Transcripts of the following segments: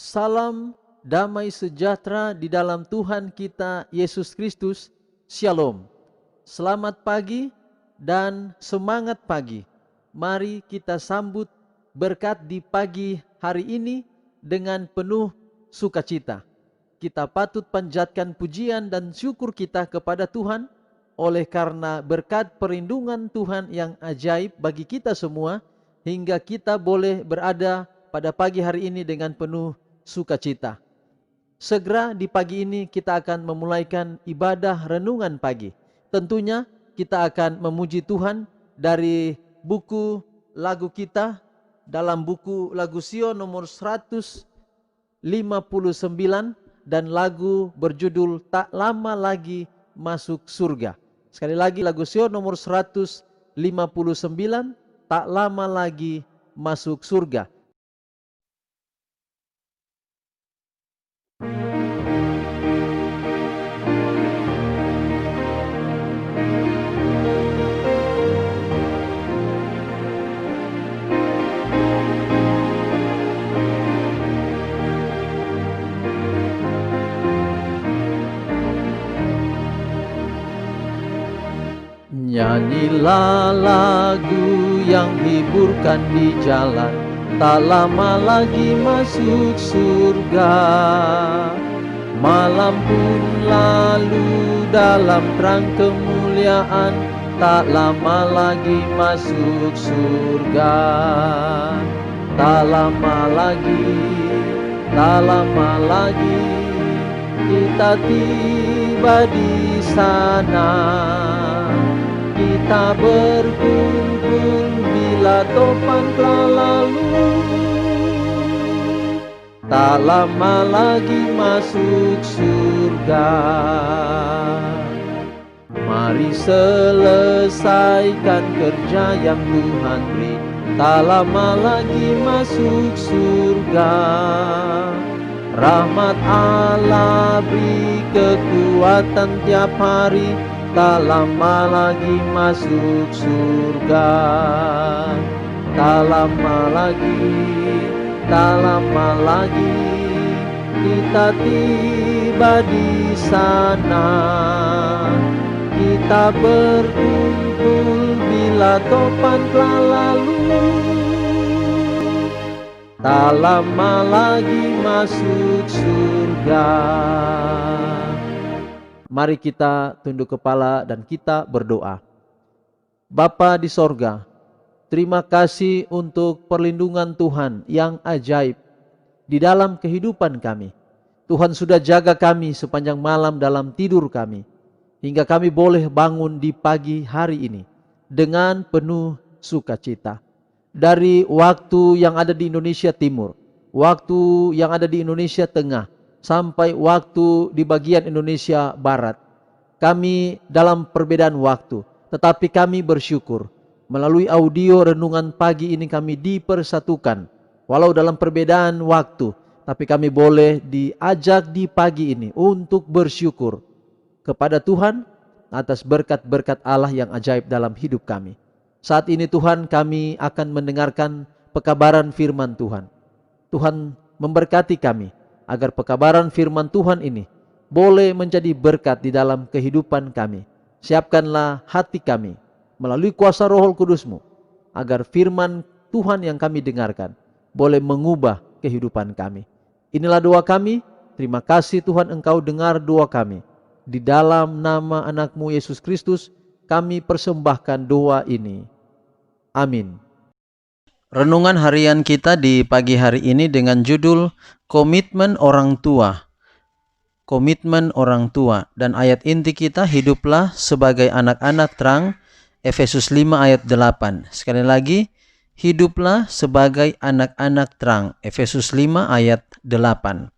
Salam damai sejahtera di dalam Tuhan kita Yesus Kristus. Shalom. Selamat pagi dan semangat pagi. Mari kita sambut berkat di pagi hari ini dengan penuh sukacita. Kita patut panjatkan pujian dan syukur kita kepada Tuhan oleh karena berkat perlindungan Tuhan yang ajaib bagi kita semua, hingga kita boleh berada pada pagi hari ini dengan penuh sukacita. Segera di pagi ini kita akan memulaikan ibadah renungan pagi. Tentunya kita akan memuji Tuhan dari buku lagu kita, dalam buku lagu Sion nomor 159 dan lagu berjudul Tak Lama Lagi Masuk Surga. Sekali lagi, lagu Sion nomor 159, Tak Lama Lagi Masuk Surga. Nyanyilah lagu yang hiburkan di jalan, tak lama lagi masuk surga. Malam pun lalu dalam terang kemuliaan, tak lama lagi masuk surga. Tak lama lagi kita tiba di sana. Kita berkumpul bila topan telah lalu, tak lama lagi masuk surga. Mari selesaikan kerja yang Tuhan beri, tak lama lagi masuk surga. Rahmat Allah beri kekuatan tiap hari, tak lama lagi masuk surga. Tak lama lagi kita tiba di sana. Kita berkumpul bila topan telah lalu, tak lama lagi masuk surga. Mari kita tunduk kepala dan kita berdoa. Bapa di sorga, terima kasih untuk perlindungan Tuhan yang ajaib di dalam kehidupan kami. Tuhan sudah jaga kami sepanjang malam dalam tidur kami, hingga kami boleh bangun di pagi hari ini dengan penuh sukacita. Dari waktu yang ada di Indonesia Timur, waktu yang ada di Indonesia Tengah, sampai waktu di bagian Indonesia Barat, kami dalam perbedaan waktu, tetapi kami bersyukur melalui audio renungan pagi ini kami dipersatukan. Walau dalam perbedaan waktu, tapi kami boleh diajak di pagi ini untuk bersyukur kepada Tuhan atas berkat-berkat Allah yang ajaib dalam hidup kami. Saat ini Tuhan, kami akan mendengarkan pekabaran firman Tuhan. Tuhan memberkati kami agar pekabaran firman Tuhan ini boleh menjadi berkat di dalam kehidupan kami. Siapkanlah hati kami melalui kuasa Roh Kudus-Mu, agar firman Tuhan yang kami dengarkan boleh mengubah kehidupan kami. Inilah doa kami. Terima kasih Tuhan, Engkau dengar doa kami. Di dalam nama anak-Mu Yesus Kristus kami persembahkan doa ini. Amin. Renungan harian kita di pagi hari ini dengan judul Komitmen Orang Tua. Komitmen orang tua. Dan ayat inti kita, hiduplah sebagai anak-anak terang, Efesus 5 ayat 8. Sekali lagi, hiduplah sebagai anak-anak terang, Efesus 5 ayat 8.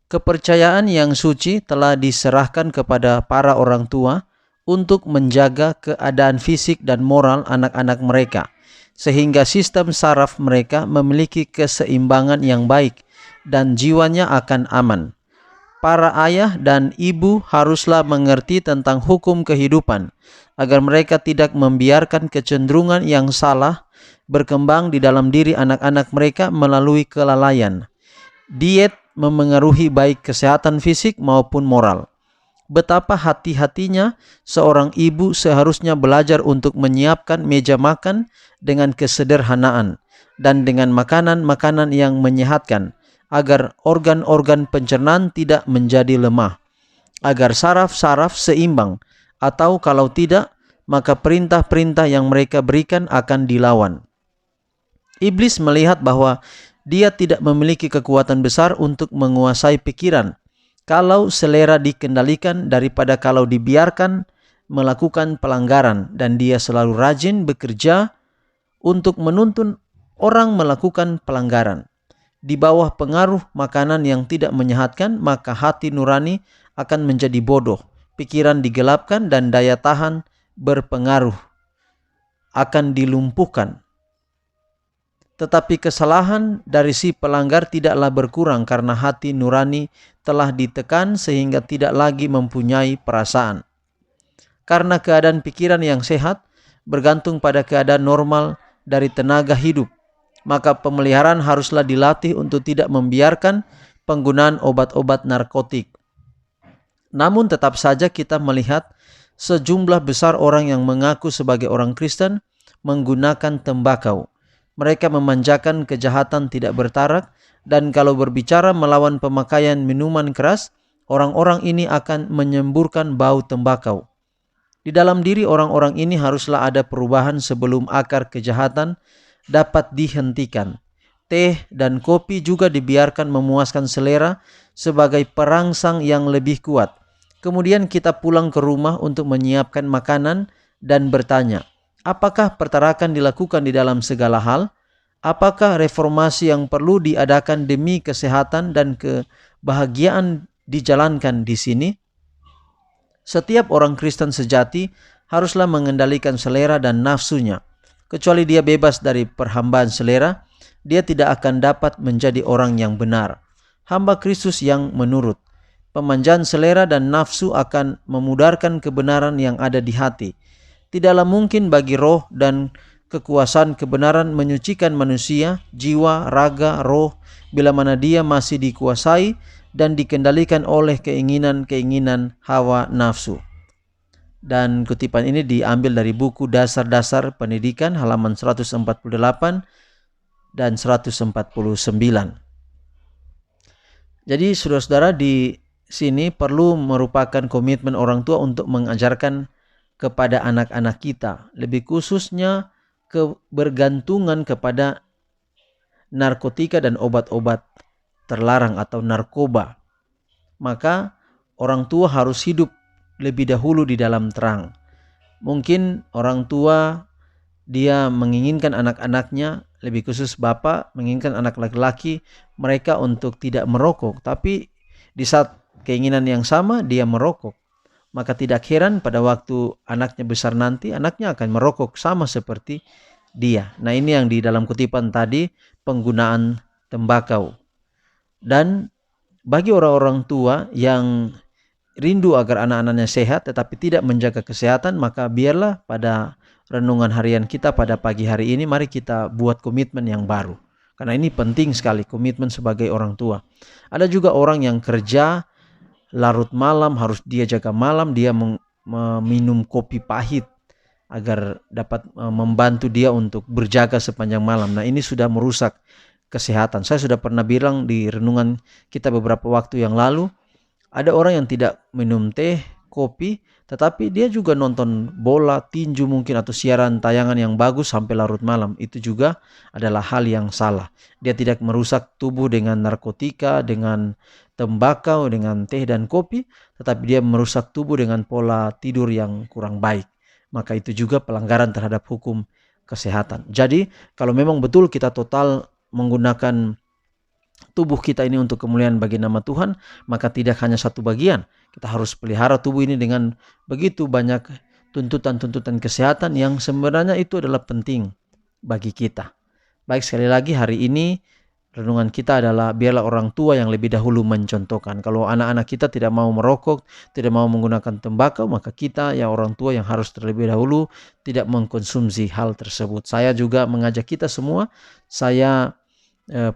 Kepercayaan yang suci telah diserahkan kepada para orang tua untuk menjaga keadaan fisik dan moral anak-anak mereka, sehingga sistem saraf mereka memiliki keseimbangan yang baik dan jiwanya akan aman. Para ayah dan ibu haruslah mengerti tentang hukum kehidupan, agar mereka tidak membiarkan kecenderungan yang salah berkembang di dalam diri anak-anak mereka melalui kelalaian. Diet memengaruhi baik kesehatan fisik maupun moral. Betapa hati-hatinya seorang ibu seharusnya belajar untuk menyiapkan meja makan dengan kesederhanaan dan dengan makanan-makanan yang menyehatkan, agar organ-organ pencernaan tidak menjadi lemah, agar saraf-saraf seimbang, atau kalau tidak, maka perintah-perintah yang mereka berikan akan dilawan. Iblis melihat bahwa dia tidak memiliki kekuatan besar untuk menguasai pikiran kalau selera dikendalikan daripada kalau dibiarkan melakukan pelanggaran, dan dia selalu rajin bekerja untuk menuntun orang melakukan pelanggaran. Di bawah pengaruh makanan yang tidak menyehatkan, maka hati nurani akan menjadi bodoh, pikiran digelapkan, dan daya tahan berpengaruh akan dilumpuhkan. Tetapi kesalahan dari si pelanggar tidaklah berkurang karena hati nurani telah ditekan sehingga tidak lagi mempunyai perasaan. Karena keadaan pikiran yang sehat bergantung pada keadaan normal dari tenaga hidup, maka pemeliharaan haruslah dilatih untuk tidak membiarkan penggunaan obat-obat narkotik. Namun tetap saja kita melihat sejumlah besar orang yang mengaku sebagai orang Kristen menggunakan tembakau. Mereka memanjakan kejahatan tidak bertarak, dan kalau berbicara melawan pemakaian minuman keras, orang-orang ini akan menyemburkan bau tembakau. Di dalam diri orang-orang ini haruslah ada perubahan sebelum akar kejahatan dapat dihentikan. Teh dan kopi juga dibiarkan memuaskan selera sebagai perangsang yang lebih kuat. Kemudian kita pulang ke rumah untuk menyiapkan makanan dan bertanya, apakah pertarakan dilakukan di dalam segala hal? Apakah reformasi yang perlu diadakan demi kesehatan dan kebahagiaan dijalankan di sini? Setiap orang Kristen sejati haruslah mengendalikan selera dan nafsunya. Kecuali dia bebas dari perhambaan selera, dia tidak akan dapat menjadi orang yang benar, hamba Kristus yang menurut. Pemanjaan selera dan nafsu akan memudarkan kebenaran yang ada di hati. Tidaklah mungkin bagi roh dan kekuasaan kebenaran menyucikan manusia, jiwa, raga, roh, bila mana dia masih dikuasai dan dikendalikan oleh keinginan-keinginan hawa nafsu. Dan kutipan ini diambil dari buku Dasar-Dasar Pendidikan halaman 148 dan 149. Jadi saudara-saudara, di sini perlu merupakan komitmen orang tua untuk mengajarkan kepada anak-anak kita, lebih khususnya kebergantungan kepada narkotika dan obat-obat terlarang atau narkoba. Maka orang tua harus hidup lebih dahulu di dalam terang. Mungkin orang tua dia menginginkan anak-anaknya, lebih khusus bapak menginginkan anak laki-laki mereka untuk tidak merokok, tapi di saat keinginan yang sama dia merokok, maka tidak heran pada waktu anaknya besar nanti anaknya akan merokok sama seperti dia. Nah, ini yang di dalam kutipan tadi, penggunaan tembakau. Dan bagi orang-orang tua yang rindu agar anak-anaknya sehat tetapi tidak menjaga kesehatan, maka biarlah pada renungan harian kita pada pagi hari ini mari kita buat komitmen yang baru. Karena ini penting sekali, komitmen sebagai orang tua. Ada juga orang yang kerja larut malam, harus dia jaga malam, dia meminum kopi pahit agar dapat membantu dia untuk berjaga sepanjang malam. Nah, ini sudah merusak kesehatan. Saya sudah pernah bilang di renungan kita beberapa waktu yang lalu, ada orang yang tidak minum teh, kopi, tetapi dia juga nonton bola, tinju mungkin, atau siaran tayangan yang bagus sampai larut malam. Itu juga adalah hal yang salah. Dia tidak merusak tubuh dengan narkotika, dengan tembakau, dengan teh dan kopi, tetapi dia merusak tubuh dengan pola tidur yang kurang baik. Maka itu juga pelanggaran terhadap hukum kesehatan. Jadi kalau memang betul kita total menggunakan tubuh kita ini untuk kemuliaan bagi nama Tuhan, maka tidak hanya satu bagian. Kita harus pelihara tubuh ini dengan begitu banyak tuntutan-tuntutan kesehatan yang sebenarnya itu adalah penting bagi kita. Baik, sekali lagi hari ini renungan kita adalah biarlah orang tua yang lebih dahulu mencontohkan. Kalau anak-anak kita tidak mau merokok, tidak mau menggunakan tembakau, maka kita yang orang tua yang harus terlebih dahulu tidak mengkonsumsi hal tersebut. Saya juga mengajak kita semua, saya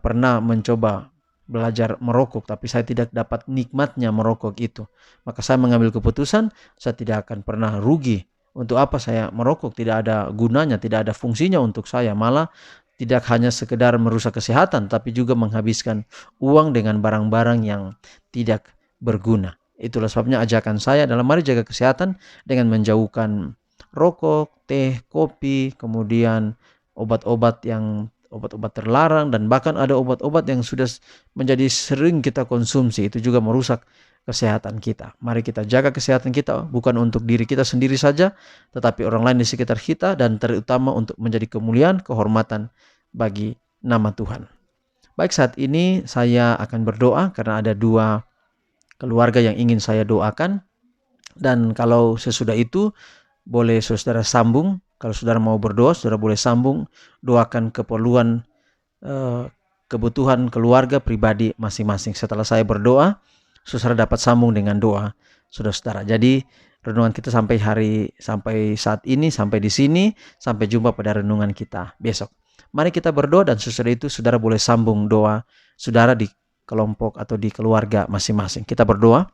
pernah mencoba belajar merokok, tapi saya tidak dapat nikmatnya merokok itu. Maka saya mengambil keputusan, saya tidak akan pernah rugi. Untuk apa saya merokok? Tidak ada gunanya, tidak ada fungsinya untuk saya. Malah tidak hanya sekedar merusak kesehatan, tapi juga menghabiskan uang dengan barang-barang yang tidak berguna. Itulah sebabnya ajakan saya dalam mari jaga kesehatan dengan menjauhkan rokok, teh, kopi, kemudian obat-obat terlarang, dan bahkan ada obat-obat yang sudah menjadi sering kita konsumsi, itu juga merusak kesehatan kita. Mari kita jaga kesehatan kita, bukan untuk diri kita sendiri saja, tetapi orang lain di sekitar kita, dan terutama untuk menjadi kemuliaan, kehormatan bagi nama Tuhan. Baik, saat ini saya akan berdoa karena ada 2 keluarga yang ingin saya doakan, dan kalau sesudah itu boleh saudara sambung. Kalau saudara mau berdoa, saudara boleh sambung, doakan keperluan kebutuhan keluarga pribadi masing-masing. Setelah saya berdoa, saudara dapat sambung dengan doa saudara. Jadi renungan kita sampai saat ini, sampai di sini. Sampai jumpa pada renungan kita besok. Mari kita berdoa, dan sesudah itu saudara boleh sambung doa saudara di kelompok atau di keluarga masing-masing. Kita berdoa.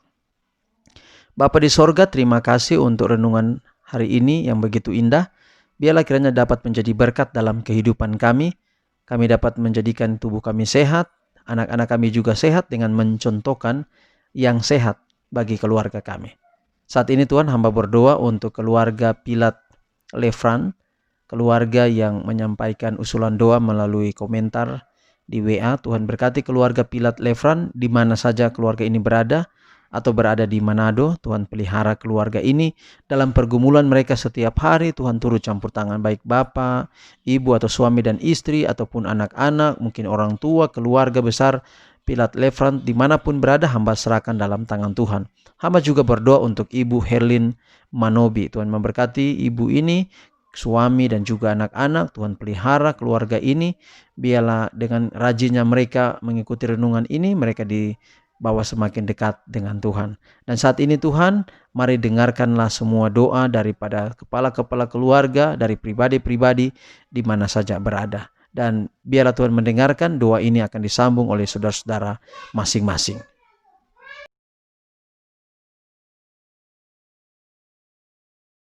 Bapa di sorga, terima kasih untuk renungan hari ini yang begitu indah. Biarlah kiranya dapat menjadi berkat dalam kehidupan kami. Kami dapat menjadikan tubuh kami sehat, anak-anak kami juga sehat dengan mencontohkan yang sehat bagi keluarga kami. Saat ini Tuhan, hamba berdoa untuk keluarga Pilat Lefran, keluarga yang menyampaikan usulan doa melalui komentar di WA. Tuhan berkati keluarga Pilat Lefran di mana saja keluarga ini berada, atau berada di Manado. Tuhan pelihara keluarga ini dalam pergumulan mereka setiap hari. Tuhan turut campur tangan, baik bapak, ibu atau suami dan istri, ataupun anak-anak, mungkin orang tua, keluarga besar Pilat Lefran dimanapun berada, hamba serahkan dalam tangan Tuhan. Hamba juga berdoa untuk Ibu Herlin Manobi. Tuhan memberkati ibu ini, suami dan juga anak-anak. Tuhan pelihara keluarga ini. Biarlah dengan rajinnya mereka mengikuti renungan ini, mereka dibawa semakin dekat dengan Tuhan. Dan saat ini Tuhan, mari dengarkanlah semua doa daripada kepala-kepala keluarga, dari pribadi-pribadi di mana saja berada. Dan biarlah Tuhan mendengarkan doa ini akan disambung oleh saudara-saudara masing-masing.